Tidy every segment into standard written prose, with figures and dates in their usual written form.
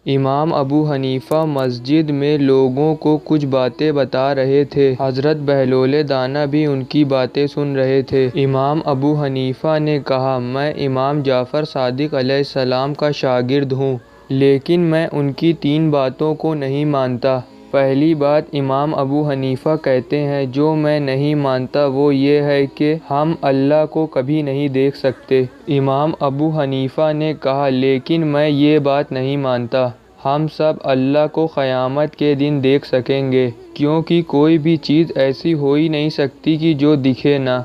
امام ابو حنیفہ مسجد میں لوگوں کو کچھ باتیں بتا رہے تھے۔ حضرت بہلول دانا بھی ان کی باتیں سن رہے تھے۔ امام ابو حنیفہ نے کہا، میں امام جعفر صادق علیہ السلام کا شاگرد ہوں، لیکن میں ان کی 3 باتوں کو نہیں مانتا۔ پہلی بات امام ابو حنیفہ کہتے ہیں جو میں نہیں مانتا وہ یہ ہے کہ ہم اللہ کو کبھی نہیں دیکھ سکتے۔ امام ابو حنیفہ نے کہا، لیکن میں یہ بات نہیں مانتا، ہم سب اللہ کو قیامت کے دن دیکھ سکیں گے، کیونکہ کوئی بھی چیز ایسی ہو ہی نہیں سکتی کہ جو دکھے نہ۔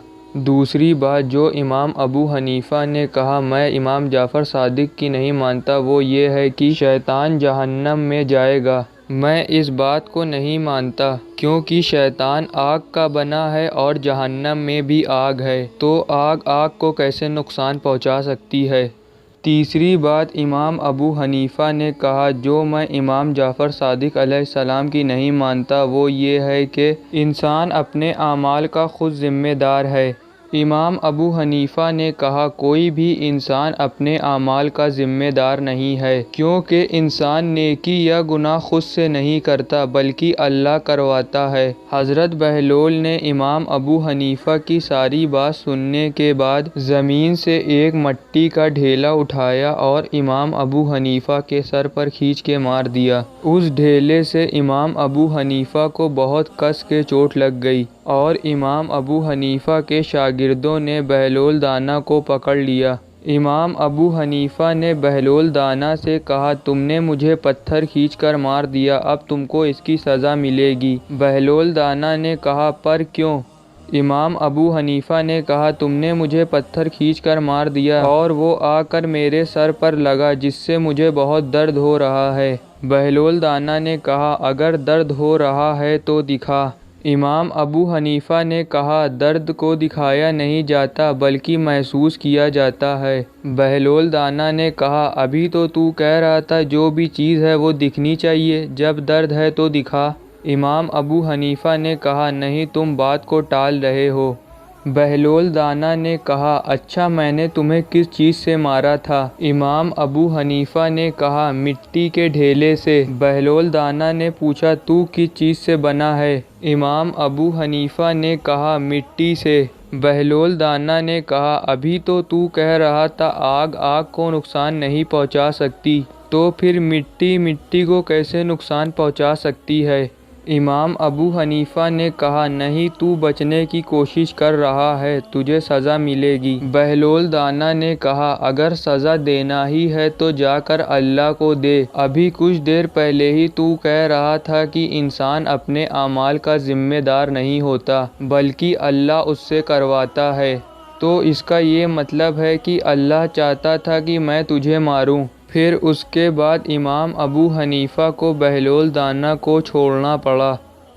دوسری بات جو امام ابو حنیفہ نے کہا میں امام جعفر صادق کی نہیں مانتا وہ یہ ہے کہ شیطان جہنم میں جائے گا۔ میں اس بات کو نہیں مانتا، کیونکہ شیطان آگ کا بنا ہے اور جہنم میں بھی آگ ہے، تو آگ کو کیسے نقصان پہنچا سکتی ہے۔ تیسری بات امام ابو حنیفہ نے کہا جو میں امام جعفر صادق علیہ السلام کی نہیں مانتا وہ یہ ہے کہ انسان اپنے اعمال کا خود ذمہ دار ہے۔ امام ابو حنیفہ نے کہا کوئی بھی انسان اپنے اعمال کا ذمہ دار نہیں ہے، کیونکہ انسان نیکی یا گناہ خود سے نہیں کرتا بلکہ اللہ کرواتا ہے۔ حضرت بہلول نے امام ابو حنیفہ کی ساری بات سننے کے بعد زمین سے ایک مٹی کا ڈھیلا اٹھایا اور امام ابو حنیفہ کے سر پر کھینچ کے مار دیا۔ اس ڈھیلے سے امام ابو حنیفہ کو بہت کس کے چوٹ لگ گئی اور امام ابو حنیفہ کے شاگردوں نے بہلول دانا کو پکڑ لیا۔ امام ابو حنیفہ نے بہلول دانا سے کہا تم نے مجھے پتھر کھینچ کر مار دیا، اب تم کو اس کی سزا ملے گی۔ بہلول دانا نے کہا پر کیوں؟ امام ابو حنیفہ نے کہا تم نے مجھے پتھر کھینچ کر مار دیا اور وہ آ کر میرے سر پر لگا جس سے مجھے بہت درد ہو رہا ہے۔ بہلول دانا نے کہا اگر درد ہو رہا ہے تو دکھا۔ امام ابو حنیفہ نے کہا درد کو دکھایا نہیں جاتا بلکہ محسوس کیا جاتا ہے۔ بہلول دانا نے کہا ابھی تو کہہ رہا تھا جو بھی چیز ہے وہ دکھنی چاہیے، جب درد ہے تو دکھا۔ امام ابو حنیفہ نے کہا نہیں تم بات کو ٹال رہے ہو۔ بہلول دانا نے کہا اچھا میں نے تمہیں کس چیز سے مارا تھا؟ امام ابو حنیفہ نے کہا مٹی کے ڈھیلے سے۔ بہلول دانا نے پوچھا تو کس چیز سے بنا ہے؟ امام ابو حنیفہ نے کہا مٹی سے۔ بہلول دانا نے کہا ابھی تو کہہ رہا تھا آگ کو نقصان نہیں پہنچا سکتی، تو پھر مٹی کو کیسے نقصان پہنچا سکتی ہے؟ امام ابو حنیفہ نے کہا نہیں تو بچنے کی کوشش کر رہا ہے، تجھے سزا ملے گی۔ بہلول دانا نے کہا اگر سزا دینا ہی ہے تو جا کر اللہ کو دے، ابھی کچھ دیر پہلے ہی تو کہہ رہا تھا کہ انسان اپنے اعمال کا ذمہ دار نہیں ہوتا بلکہ اللہ اس سے کرواتا ہے، تو اس کا یہ مطلب ہے کہ اللہ چاہتا تھا کہ میں تجھے ماروں۔ پھر اس کے بعد امام ابو حنیفہ کو بہلول دانا کو چھوڑنا پڑا۔